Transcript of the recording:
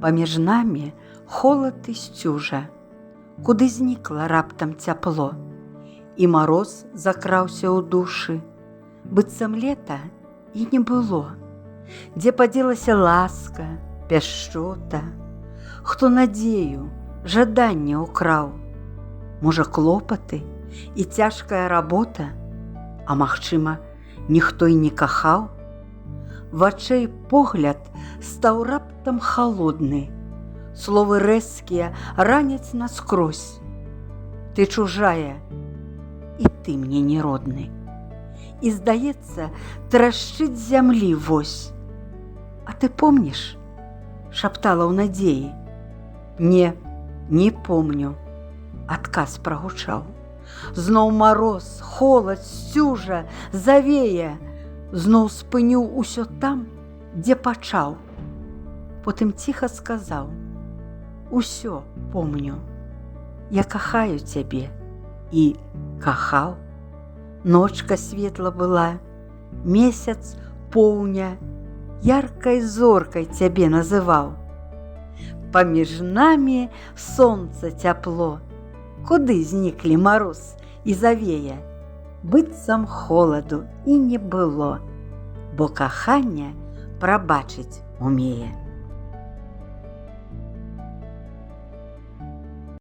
Паміж намі холад і сцюжа, куды знікла раптам цяпло, і мароз закраўся ў душы, быццам лета і не было. Дзе падзелася ласка, пяшчота, хто надзею, жаданне ўкраў? Можа, клопаты і цяжкая работа, а магчыма, ніхто і не кахаў? Вачэй погляд стаў раптам халодны, словы рэзкія раняць наскрозь. Ты чужая, і ты мне не родны. І, здаецца, трашчыць зямлі вось. А ты помніш? Шаптала ў надзеі. Не помню. Адказ прагучаў. Зноў мароз, холад, сцюжа, завее. Зноў спыніў усё там, дзе пачаў. Потым ціха сказаў: усё помню. Я кахаю цябе і кахаў. Ночка светла была, месяц поўня, яркай зоркай цябе называў. Паміж намі сонца цяпло, куды зніклі мароз і завея? Быццам холаду і не было, бо каханне прабачыць умее.